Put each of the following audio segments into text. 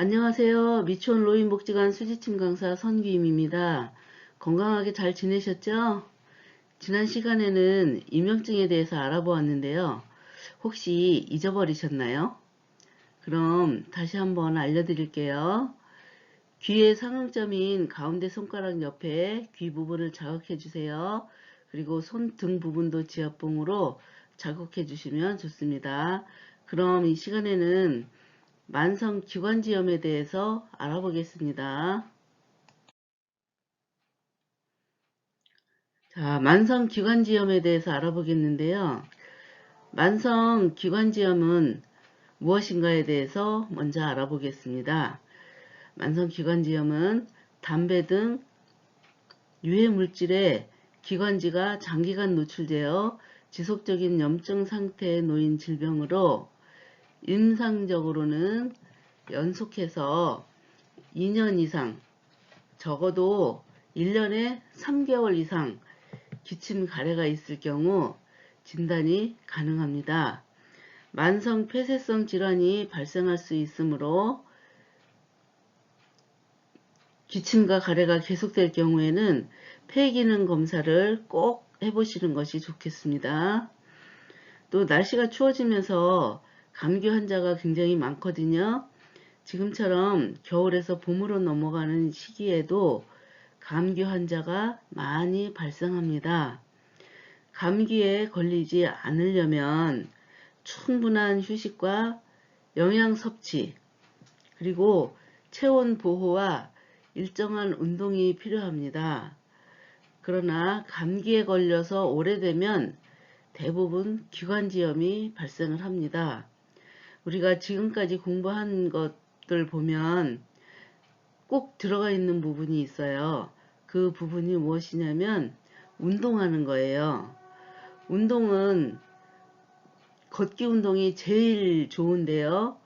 안녕하세요. 미추홀 노인복지관 수지침 강사 선귀임입니다. 건강하게 잘 지내셨죠? 지난 시간에는 임명증에 대해서 알아보았는데요. 혹시 잊어버리셨나요? 그럼 다시 한번 알려드릴게요. 귀의 상응점인 가운데 손가락 옆에 귀 부분을 자극해 주세요. 그리고 손등 부분도 지압봉으로 자극해 주시면 좋습니다. 그럼 이 시간에는 만성기관지염에 대해서 알아보겠습니다. 자, 만성기관지염에 대해서 알아보겠는데요. 만성기관지염은 무엇인가에 대해서 먼저 알아보겠습니다. 만성기관지염은 담배 등 유해물질에 기관지가 장기간 노출되어 지속적인 염증 상태에 놓인 질병으로 임상적으로는 연속해서 2년 이상, 적어도 1년에 3개월 이상 기침 가래가 있을 경우 진단이 가능합니다. 만성 폐쇄성 질환이 발생할 수 있으므로 기침과 가래가 계속될 경우에는 폐기능 검사를 꼭 해보시는 것이 좋겠습니다. 또 날씨가 추워지면서 감기 환자가 굉장히 많거든요. 지금처럼 겨울에서 봄으로 넘어가는 시기에도 감기 환자가 많이 발생합니다. 감기에 걸리지 않으려면 충분한 휴식과 영양 섭취, 그리고 체온 보호와 일정한 운동이 필요합니다. 그러나 감기에 걸려서 오래되면 대부분 기관지염이 발생을 합니다. 우리가 지금까지 공부한 것들 보면 꼭 들어가 있는 부분이 있어요. 그 부분이 무엇이냐면 운동하는 거예요. 운동은 걷기 운동이 제일 좋은데요.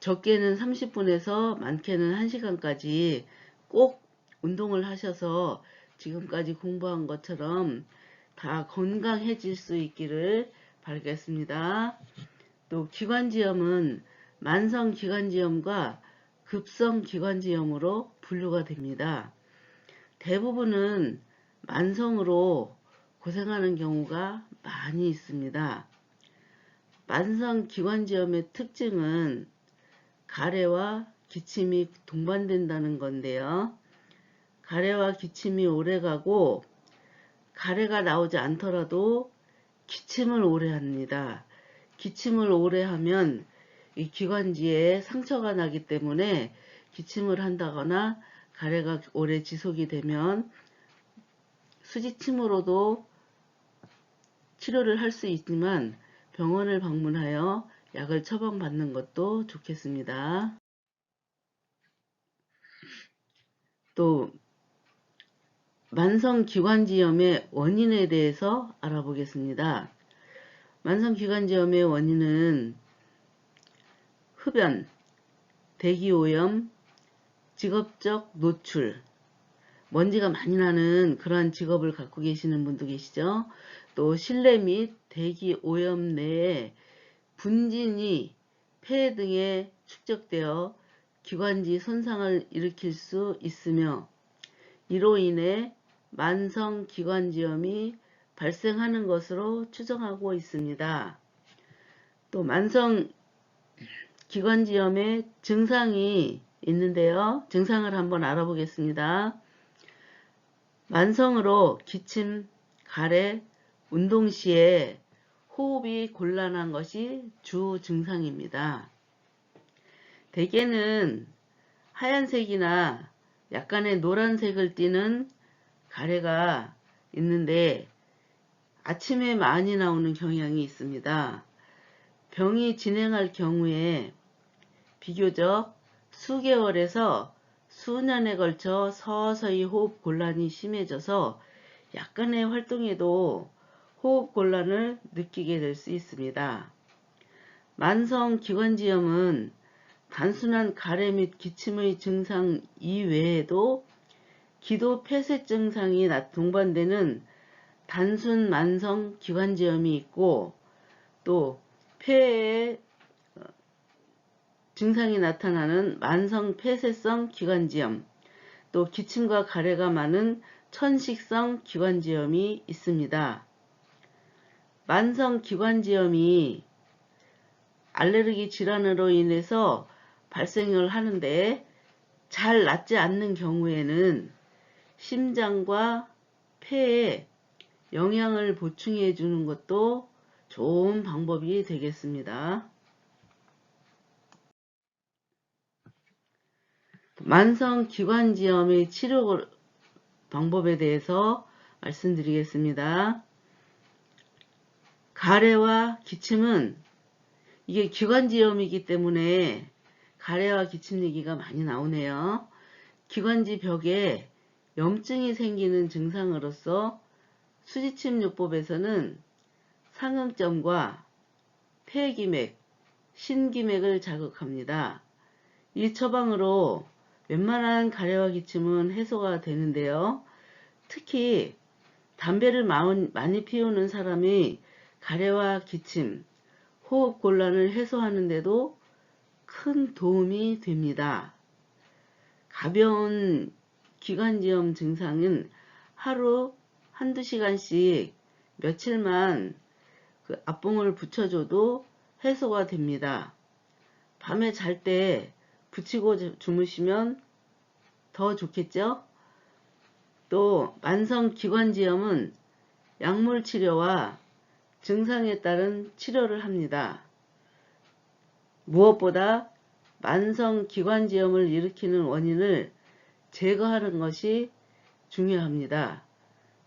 적게는 30분에서 많게는 1시간까지 꼭 운동을 하셔서 지금까지 공부한 것처럼 다 건강해질 수 있기를 바라겠습니다. 또 기관지염은 만성기관지염과 급성기관지염으로 분류가 됩니다. 대부분은 만성으로 고생하는 경우가 많이 있습니다. 만성기관지염의 특징은 가래와 기침이 동반된다는 건데요. 가래와 기침이 오래가고 가래가 나오지 않더라도 기침을 오래 합니다. 기침을 오래 하면 이 기관지에 상처가 나기 때문에 기침을 한다거나 가래가 오래 지속이 되면 수지침으로도 치료를 할 수 있지만 병원을 방문하여 약을 처방받는 것도 좋겠습니다. 또 만성기관지염의 원인에 대해서 알아보겠습니다. 만성기관지염의 원인은 흡연, 대기오염, 직업적 노출, 먼지가 많이 나는 그러한 직업을 갖고 계시는 분도 계시죠. 또 실내 및 대기오염 내에 분진이 폐 등에 축적되어 기관지 손상을 일으킬 수 있으며 이로 인해 만성기관지염이 발생하는 것으로 추정하고 있습니다. 또 만성기관지염의 증상이 있는데요. 증상을 한번 알아보겠습니다. 만성으로 기침, 가래, 운동 시에 호흡이 곤란한 것이 주 증상입니다. 대개는 하얀색이나 약간의 노란색을 띠는 가래가 있는데 아침에 많이 나오는 경향이 있습니다. 병이 진행할 경우에 비교적 수개월에서 수년에 걸쳐 서서히 호흡 곤란이 심해져서 약간의 활동에도 호흡 곤란을 느끼게 될 수 있습니다. 만성 기관지염은 단순한 가래 및 기침의 증상 이외에도 기도 폐쇄 증상이 동반되는 단순 만성 기관지염이 있고 또 폐에 증상이 나타나는 만성 폐쇄성 기관지염, 또 기침과 가래가 많은 천식성 기관지염이 있습니다. 만성 기관지염이 알레르기 질환으로 인해서 발생을 하는데 잘 낫지 않는 경우에는 심장과 폐에 영양을 보충해 주는 것도 좋은 방법이 되겠습니다. 만성 기관지염의 치료 방법에 대해서 말씀드리겠습니다. 가래와 기침은 이게 기관지염이기 때문에 가래와 기침 얘기가 많이 나오네요. 기관지 벽에 염증이 생기는 증상으로서 수지침요법에서는 상응점과 폐기맥, 신기맥을 자극합니다. 이 처방으로 웬만한 가래와 기침은 해소가 되는데요. 특히 담배를 많이 피우는 사람이 가래와 기침, 호흡 곤란을 해소하는 데도 큰 도움이 됩니다. 가벼운 기관지염 증상은 하루 한두 시간씩 며칠만 앞봉을 붙여줘도 해소가 됩니다. 밤에 잘 때 붙이고 주무시면 더 좋겠죠? 또 만성 기관지염은 약물 치료와 증상에 따른 치료를 합니다. 무엇보다 만성 기관지염을 일으키는 원인을 제거하는 것이 중요합니다.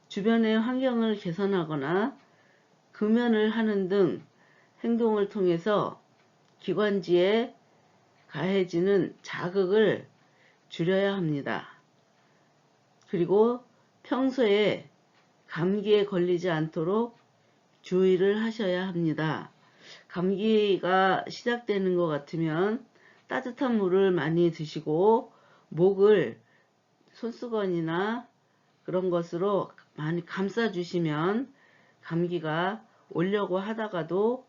주변의 환경을 개선하거나 금연을 하는 등 행동을 통해서 기관지에 가해지는 자극을 줄여야 합니다. 그리고 평소에 감기에 걸리지 않도록 주의를 하셔야 합니다. 감기가 시작되는 것 같으면 따뜻한 물을 많이 드시고 목을 손수건이나 그런 것으로 많이 감싸 주시면 감기가 오려고 하다가도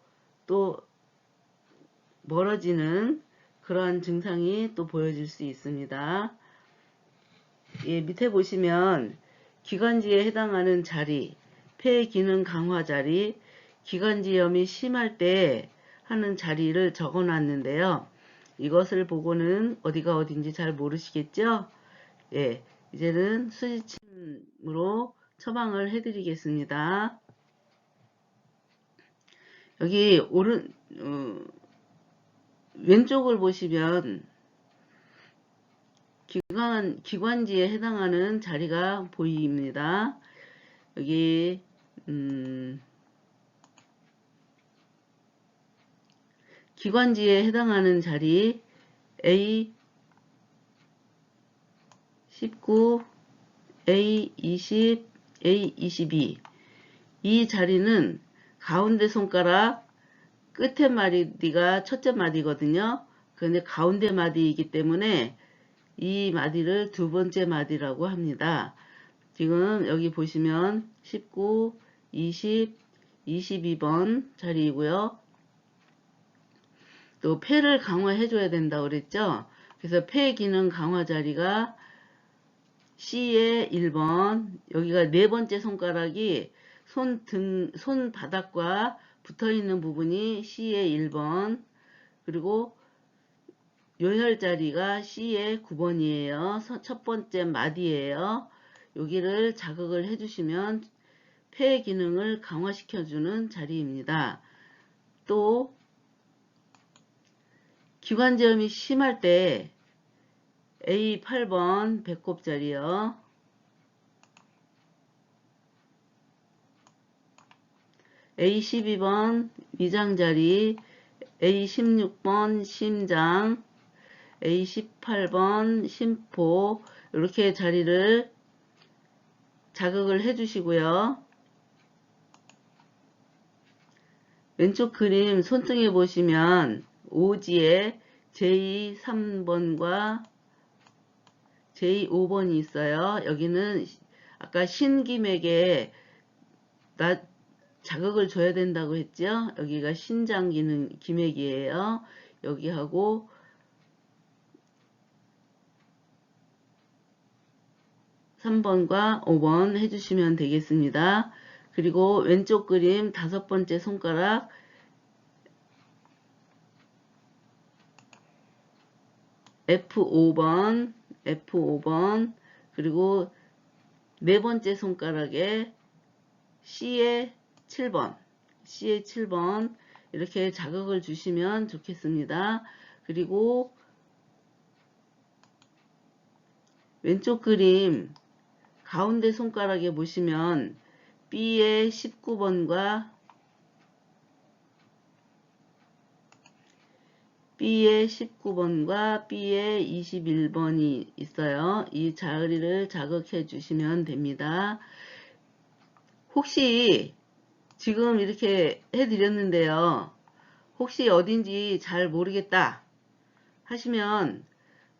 또 멀어지는 그러한 증상이 또 보여질 수 있습니다. 예, 밑에 보시면 기관지에 해당하는 자리, 폐 기능 강화 자리, 기관지염이 심할 때 하는 자리를 적어 놨는데요. 이것을 보고는 어디가 어딘지 잘 모르시겠죠? 예, 이제는 수지침으로 처방을 해드리겠습니다. 여기 왼쪽을 보시면 기관지에 해당하는 자리가 보입니다. 여기 기관지에 해당하는 자리 A19, A20, A22 이 자리는 가운데 손가락 끝에 마디가 첫째 마디거든요. 그런데 가운데 마디이기 때문에 이 마디를 두 번째 마디라고 합니다. 지금 여기 보시면 19, 20, 22번 자리이고요. 또 폐를 강화해 줘야 된다고 그랬죠. 그래서 폐 기능 강화 자리가 C의 1번, 여기가 네 번째 손가락이 손바닥과 붙어 있는 부분이 C의 1번, 그리고 요혈 자리가 C의 9번이에요. 첫 번째 마디예요. 여기를 자극을 해주시면 폐 기능을 강화시켜주는 자리입니다. 또 기관지염이 심할 때 A8번 배꼽 자리요. A12번 위장 자리, A16번 심장, A18번 심포, 이렇게 자리를 자극을 해주시고요. 왼쪽 그림 손등에 보시면 오지에 J3번과 J5번이 있어요. 여기는 아까 신기맥에 자극을 줘야 된다고 했죠. 여기가 신장 기능 기맥이에요. 여기하고 3번과 5번 해주시면 되겠습니다. 그리고 왼쪽 그림 5번째 손가락 F5번, F5번, 그리고 4번째 손가락에 C의 7번, C의 7번 이렇게 자극을 주시면 좋겠습니다. 그리고 왼쪽 그림 가운데 손가락에 보시면 B의 19번과 B의 19번과 B의 21번이 있어요. 이 자리를 자극해 주시면 됩니다. 혹시 지금 이렇게 해드렸는데요. 혹시 어딘지 잘 모르겠다 하시면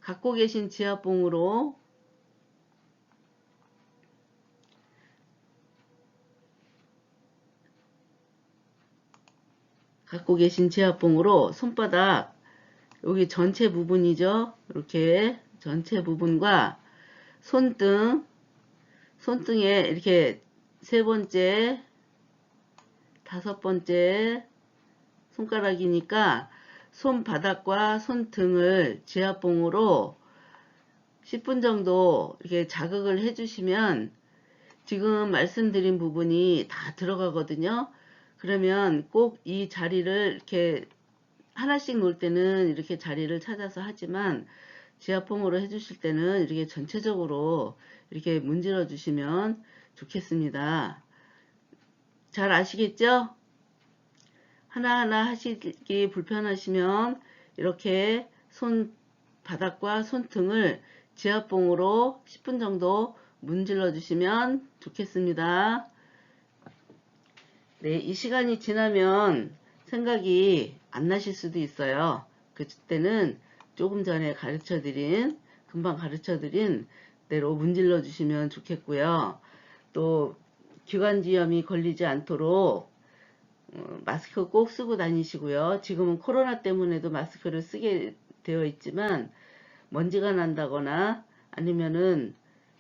갖고 계신 지압봉으로 손바닥 여기 전체 부분이죠. 이렇게 전체 부분과 손등에 이렇게 3번째, 5번째 손가락이니까 손바닥과 손등을 지압봉으로 10분 정도 이렇게 자극을 해주시면 지금 말씀드린 부분이 다 들어가거든요. 그러면 꼭 이 자리를 이렇게 하나씩 놓을 때는 이렇게 자리를 찾아서 하지만 지압봉으로 해주실 때는 이렇게 전체적으로 이렇게 문질러 주시면 좋겠습니다. 잘 아시겠죠? 하나하나 하시기 불편하시면 이렇게 손바닥과 손등을 지압봉으로 10분 정도 문질러 주시면 좋겠습니다. 네, 이 시간이 지나면 생각이 안 나실 수도 있어요. 그때는 조금 전에 금방 가르쳐 드린 대로 문질러 주시면 좋겠고요. 또 기관지염이 걸리지 않도록 마스크 꼭 쓰고 다니시고요. 지금은 코로나 때문에도 마스크를 쓰게 되어 있지만 먼지가 난다거나 아니면은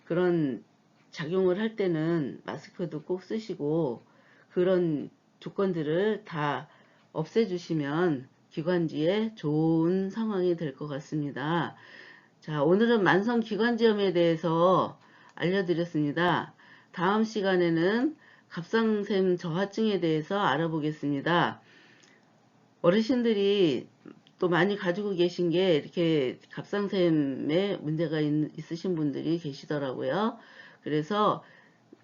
그런 작용을 할 때는 마스크도 꼭 쓰시고 그런 조건들을 다 없애주시면 기관지에 좋은 상황이 될 것 같습니다. 자, 오늘은 만성기관지염에 대해서 알려드렸습니다. 다음 시간에는 갑상샘 저하증에 대해서 알아보겠습니다. 어르신들이 또 많이 가지고 계신 게 이렇게 갑상샘에 문제가 있으신 분들이 계시더라고요. 그래서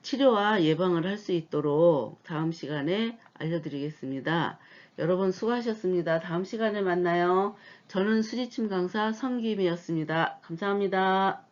치료와 예방을 할 수 있도록 다음 시간에 알려드리겠습니다. 여러분 수고하셨습니다. 다음 시간에 만나요. 저는 수지침 강사 성김이었습니다. 감사합니다.